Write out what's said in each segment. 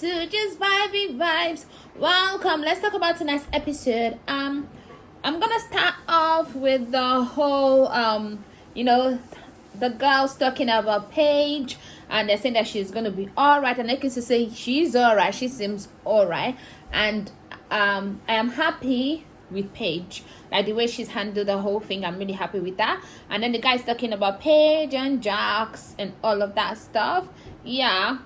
to Just Vibey Vibes. Welcome. Let's talk about tonight's episode. I'm gonna start off with the whole the girls talking about Paige, and they're saying that she's gonna be alright, and I can say she's alright, she seems alright, and I am happy with Paige, like the way she's handled the whole thing. I'm really happy with that. And then the guys talking about Paige and Jax and all of that stuff. Yeah.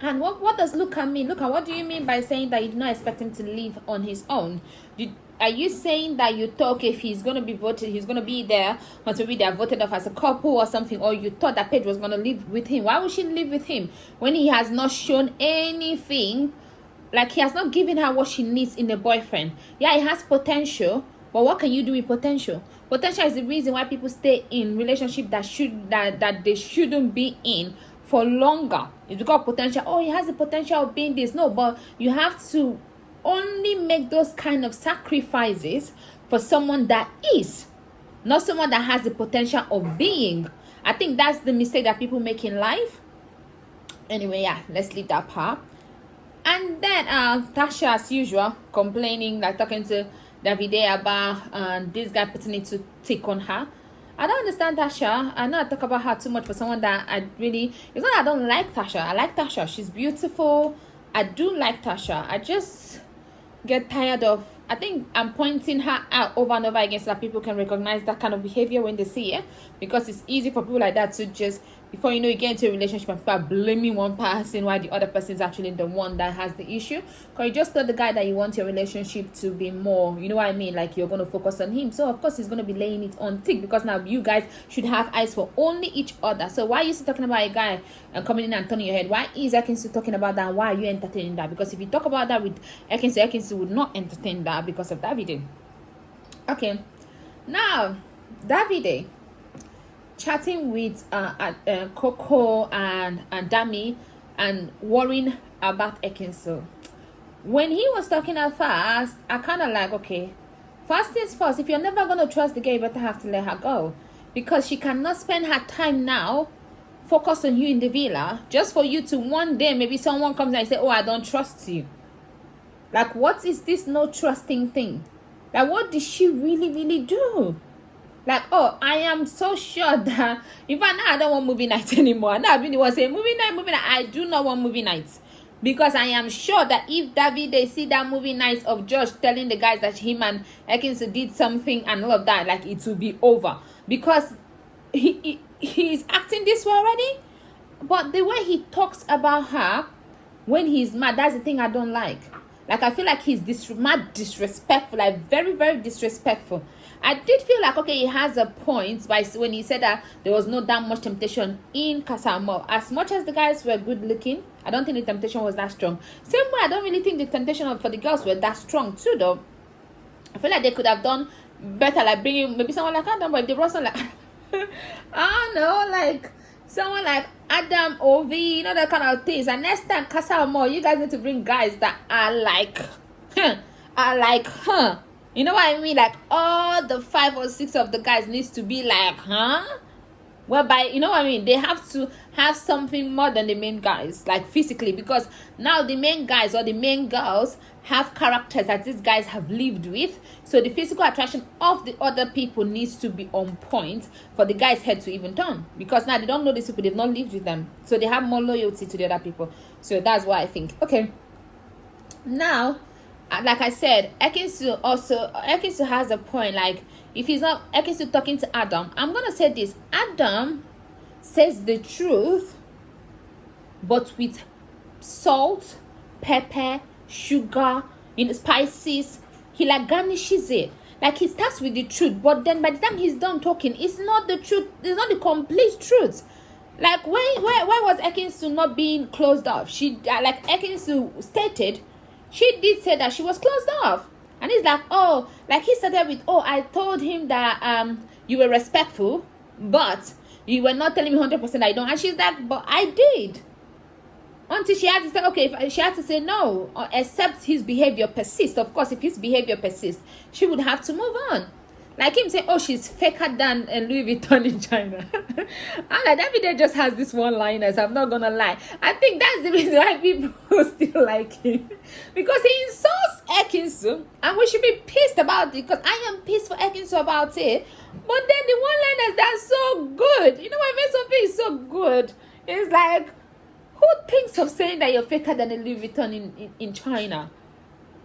And what does Luca mean? Luca, what do you mean by saying that you do not expect him to live on his own? Are you saying that you thought if he's going to be voted, he's going to be there until they are voted off as a couple or something, or you thought that Paige was going to live with him? Why would she live with him when he has not shown anything? Like, he has not given her what she needs in a boyfriend. Yeah, he has potential, but what can you do with potential? Potential is the reason why people stay in relationship that they shouldn't be in for longer. It's because potential. Oh, he has the potential of being this. No, but you have to only make those kind of sacrifices for someone that is, not someone that has the potential of being. I think that's the mistake that people make in life. Anyway, yeah, let's leave that part. And then Tasha, as usual, complaining, like talking to Davide about this guy putting it to take on her. I don't understand Tasha. I know I talk about her too much for someone that I really... It's not that I don't like Tasha. I like Tasha. She's beautiful. I do like Tasha. I just get tired of... I think I'm pointing her out over and over again so that people can recognize that kind of behavior when they see it. Because it's easy for people like that to just... Before you know, you get into a relationship and people are blaming one person while the other person is actually the one that has the issue. Because you just told the guy that you want your relationship to be more, you know what I mean? Like, you're going to focus on him. So, of course, he's going to be laying it on thick. Because now you guys should have eyes for only each other. So, why are you still talking about a guy and coming in and turning your head? Why is Ekin still talking about that? Why are you entertaining that? Because if you talk about that with Ekin would not entertain that because of Davide. Okay. Now, Davide chatting with Coco and Dami and worrying about Ekinsu. When he was talking at first, I kind of like, okay, first things first, if you're never going to trust the girl, you better have to let her go. Because she cannot spend her time now focused on you in the villa just for you to one day, maybe someone comes and say, oh, I don't trust you. Like, what is this no trusting thing? Like, what did she really do? Like, oh, I am so sure that, in fact, now I don't want movie night anymore. Now I've been the one saying, movie night. I do not want movie nights. Because I am sure that if they see that movie night of Josh telling the guys that him and Ekinsu did something and all of that, like, it will be over. Because he's acting this way already. But the way he talks about her when he's mad, that's the thing I don't like. Like, I feel like he's mad disrespectful, like very disrespectful. I did feel like, okay, he has a point by when he said that there was not that much temptation in Casa Amor. As much as the guys were good looking, I don't think the temptation was that strong. Same way, I don't really think the temptation for the girls were that strong too, though. I feel like they could have done better, like bringing maybe someone like Adam, but they brought someone like, I don't know, like someone like Adam, Ovi, you know, that kind of things. And next time, Casa Amor, you guys need to bring guys that are like, you know what I mean? Like, all the 5 or 6 of the guys needs to be like, whereby, you know what I mean? They have to have something more than the main guys, like physically, because now the main guys or the main girls have characters that these guys have lived with. So the physical attraction of the other people needs to be on point for the guys' head to even turn. Because now they don't know these people, they've not lived with them. So they have more loyalty to the other people. So that's what I think. Okay. Now, like I said, Ekinsu has a point. Like, if he's not Ekinsu talking to Adam, I'm gonna say this: Adam says the truth, but with salt, pepper, sugar, spices. He like garnishes it. Like, he starts with the truth, but then by the time he's done talking, it's not the truth. It's not the complete truth. Like, why was Ekinsu not being closed off? She like Ekinsu stated. She did say that she was closed off. And he's like, oh, like he started with, oh, I told him that you were respectful, but you were not telling me 100% that you don't. And she's like, but I did. Until she had to say, okay, she had to say no, except his behavior persists. Of course, if his behavior persists, she would have to move on. Like him saying, oh, she's faker than Louis Vuitton in China. I'm like, Davide just has this one-liners. I'm not gonna lie. I think that's the reason why people still like him. Because he insults Ekinsu. And we should be pissed about it. Because I am pissed for Ekinsu about it. But then the one-liners, that's so good. You know what makes something is so good? It's like, who thinks of saying that you're faker than a Louis Vuitton in China?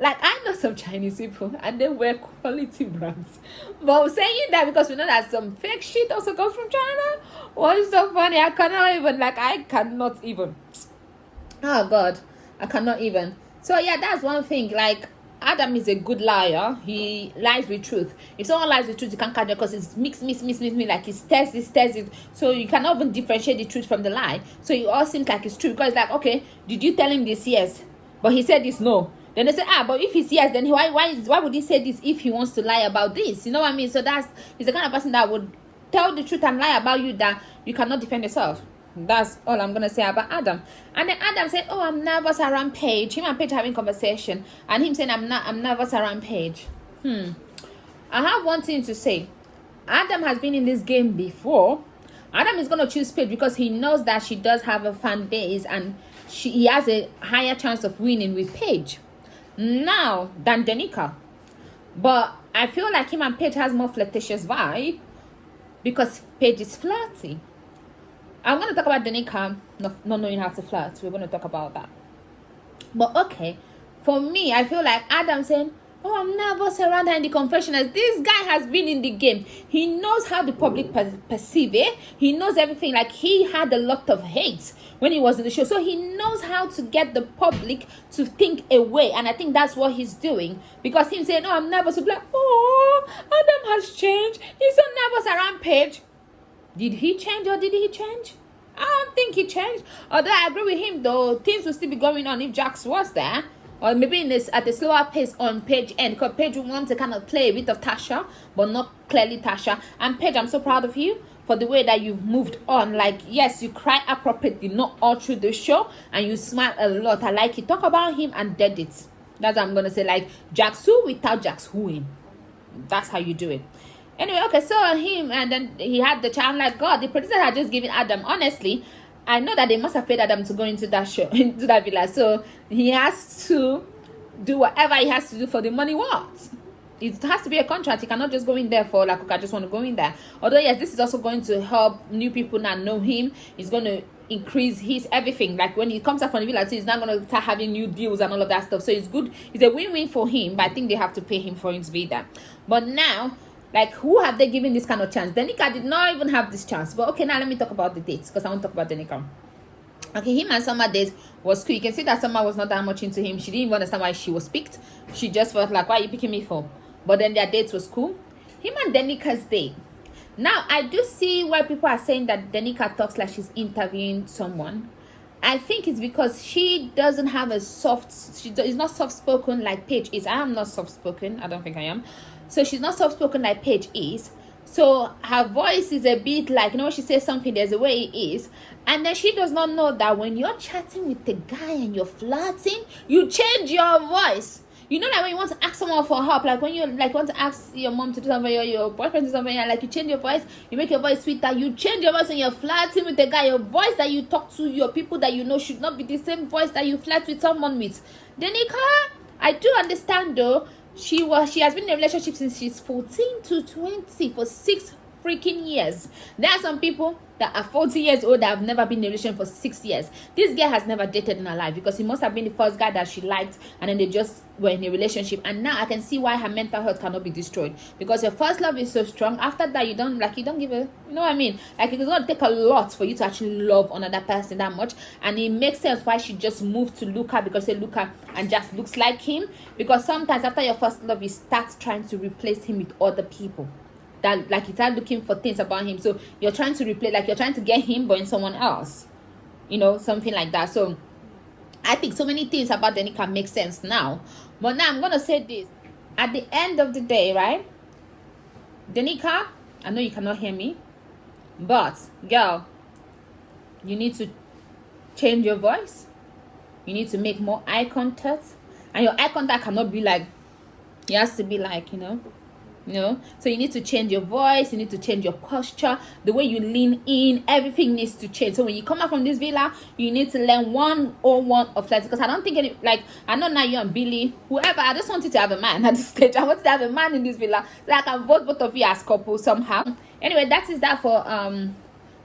Like, I know some Chinese people and they wear quality brands. But saying that because we know that some fake shit also comes from China. What's so funny? I cannot even. Oh, God. I cannot even. So, yeah, that's one thing. Like, Adam is a good liar. He lies with truth. If someone lies with truth, you can't catch it because it's mix. Like, he stirs it. So, you cannot even differentiate the truth from the lie. So, it all seems like it's true. Because it's like, okay, did you tell him this? Yes. But he said this, no. Then they say, but if he's yes, then why would he say this if he wants to lie about this? You know what I mean? So he's the kind of person that would tell the truth and lie about you that you cannot defend yourself. That's all I'm gonna say about Adam. And then Adam said, oh, I'm nervous around Paige. Him and Paige having conversation, and him saying, I'm nervous around Paige. I have one thing to say. Adam has been in this game before. Adam is gonna choose Paige because he knows that she does have a fan base and he has a higher chance of winning with Paige now than Danica. But I feel like him and Paige has more flirtatious vibe because Paige is flirty. I'm going to talk about Danica not knowing how to flirt. We're going to talk about that. But okay, for me, I feel like Adam saying, oh, I'm nervous around her in the confessionals. This guy has been in the game. He knows how the public perceive it. He knows everything. Like, he had a lot of hate when he was in the show. So he knows how to get the public to think away. And I think that's what he's doing. Because him saying, oh, I'm nervous. He'll be like, oh, Adam has changed. He's so nervous around Paige. Did he change or did he change? I don't think he changed. Although I agree with him, though, things will still be going on if Jax was there. Or maybe at a slower pace on Paige end. Because Paige wants to kind of play a bit of Tasha, but not clearly Tasha. And Paige, I'm so proud of you for the way that you've moved on. Like, yes, you cry appropriately, not all through the show. And you smile a lot. I like it. Talk about him and dead it. That's what I'm going to say. Like, Jax who without Jax whoing. That's how you do it. Anyway, okay, so him, and then he had the child. I'm like, God, the producer had just given Adam, honestly, I know that they must have paid Adam to go into that show, into that villa. So he has to do whatever he has to do for the money worth. It has to be a contract. He cannot just go in there for, like, okay, I just want to go in there. Although, yes, this is also going to help new people not know him. It's going to increase his everything. Like, when he comes up from the villa, he's not going to start having new deals and all of that stuff. So it's good. It's a win-win for him. But I think they have to pay him for him to be there. But now, like, who have they given this kind of chance? Danica did not even have this chance. But okay, now let me talk about the dates, because I want to talk about Danica. Okay, him and Summer dates was cool. You can see that Summer was not that much into him. She didn't even understand why she was picked. She just felt like, why are you picking me for? But then their dates was cool. Him and Danica's date. Now, I do see why people are saying that Danica talks like she's interviewing someone. I think it's because she doesn't have a is not soft-spoken like Paige is. I am not soft-spoken. I don't think I am. So she's not soft-spoken like Paige is. So her voice is a bit like, when she says something, there's a way it is. And then she does not know that when you're chatting with the guy and you're flirting, you change your voice. You know, like when you want to ask someone for help, like when you want to ask your mom to do something, or your boyfriend to do something, like you change your voice, you make your voice sweeter, you change your voice when you're flirting with the guy. Your voice that you talk to your people that you know should not be the same voice that you flirt with someone with. Danica, I do understand though. She has been in a relationship since she's 14 to 20 for 6 freaking years. There are some people that are 40 years old that have never been in a relationship for 6 years. This girl has never dated in her life because he must have been the first guy that she liked, and then they just were in a relationship. And now I can see why her mental health cannot be destroyed, because your first love is so strong. After that, you don't give a, you know what I mean? Like, it's going to take a lot for you to actually love another person that much. And it makes sense why she just moved to Luca, because say Luca and just looks like him. Because sometimes after your first love, you start trying to replace him with other people. That, like, you start looking for things about him, so you're trying to replace, like, you're trying to get him but in someone else, something like that. So I think so many things about Danica make sense now. But now I'm gonna say this: at the end of the day, right, Danica, I know you cannot hear me, but girl, you need to change your voice. You need to make more eye contact, and your eye contact cannot be like, it has to be like, So you need to change your voice, you need to change your posture, the way you lean in, everything needs to change. So when you come out from this villa, you need to learn 101 of flex, because I don't think I know now you and Billy, whoever, I just wanted to have a man at this stage. I wanted to have a man in this villa so I can vote both of you as couples somehow. Anyway, that is that for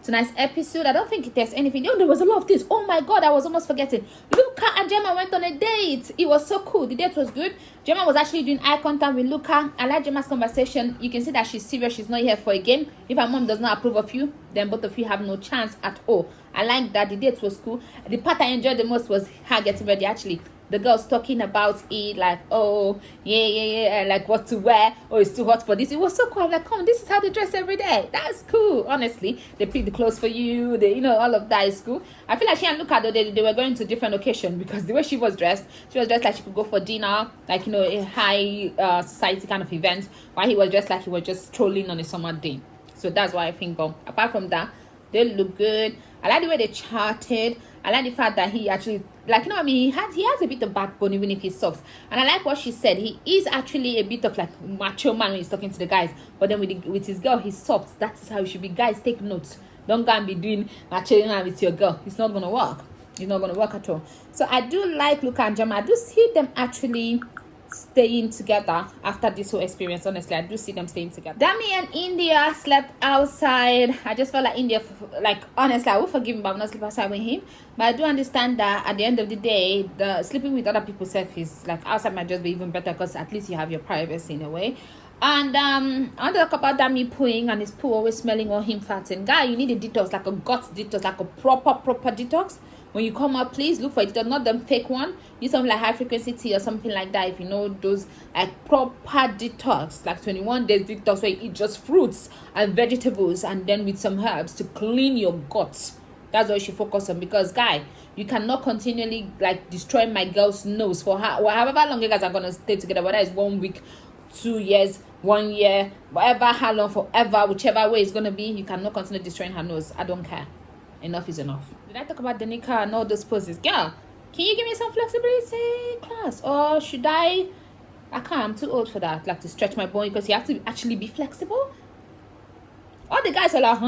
tonight's episode. I don't think there's anything. There was a lot of things. Oh my god, I was almost forgetting. Luca and Gemma went on a date. It was so cool. The date was good. Gemma was actually doing eye contact with Luca. I like Gemma's conversation. You can see that she's serious. She's not here for a game. If her mom does not approve of you, then both of you have no chance at all. I like that. The date was cool. The part I enjoyed the most was her getting ready. Actually, the girls talking about it, like, oh yeah, like what to wear, oh it's too hot for this. It was so cool. I'm like, come on, this is how they dress every day. That's cool. Honestly, they pick the clothes for you, all of that is cool. I feel like she and Luca, though, they were going to different occasion, because the way she was dressed like she could go for dinner, like, a high society kind of event, while he was dressed like he was just strolling on a summer day. So that's why I think. But apart from that, they look good. I like the way they chatted. I like the fact that he actually, like, he has a bit of backbone, even if he's soft. And I like what she said. He is actually a bit of like macho man when he's talking to the guys, but then with his girl, he's soft. That is how it should be. Guys, take notes. Don't go and be doing macho man with your girl. It's not gonna work. It's not gonna work at all. So I do like Luca and Gemma. I do see them actually staying together after this whole experience. Honestly, I do see them staying together. Dami and India slept outside. I just felt like India, like, honestly, I will forgive him, but I'm not sleeping outside with him. But I do understand that at the end of the day, the sleeping with other people's self is like outside might just be even better, because at least you have your privacy in a way. And I want to talk about Dami pooing and his poo always smelling or him farting. Guy, you need a detox, like a gut detox, like a proper detox. When you come out, please look for it. Not the fake one. Use something like high frequency tea or something like that. If you know those like proper detox, like 21 days detox, where you eat just fruits and vegetables, and then with some herbs to clean your guts. That's what you should focus on, because guy, you cannot continually like destroy my girl's nose for her, or however long you guys are gonna stay together, whether it's 1 week, 2 years, 1 year, whatever, how long, forever, whichever way it's gonna be. You cannot continue destroying her nose. I don't care. Enough is enough. Did I talk about the Nika and all those poses? Girl, can you give me some flexibility class? Or should I can't, I'm too old for that, like to stretch my bone, because you have to actually be flexible. All the guys are like,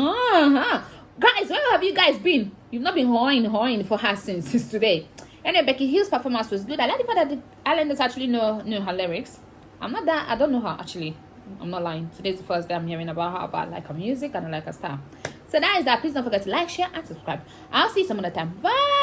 guys, where have you guys been? You've not been hoeing for her since today. Anyway, Becky Hill's performance was good. I like the fact that the islanders actually know her lyrics. I don't know her actually. I'm not lying. Today's the first day I'm hearing about her, but I like her music and I like her style. So that is that. Please don't forget to like, share, and subscribe. I'll see you some other time. Bye.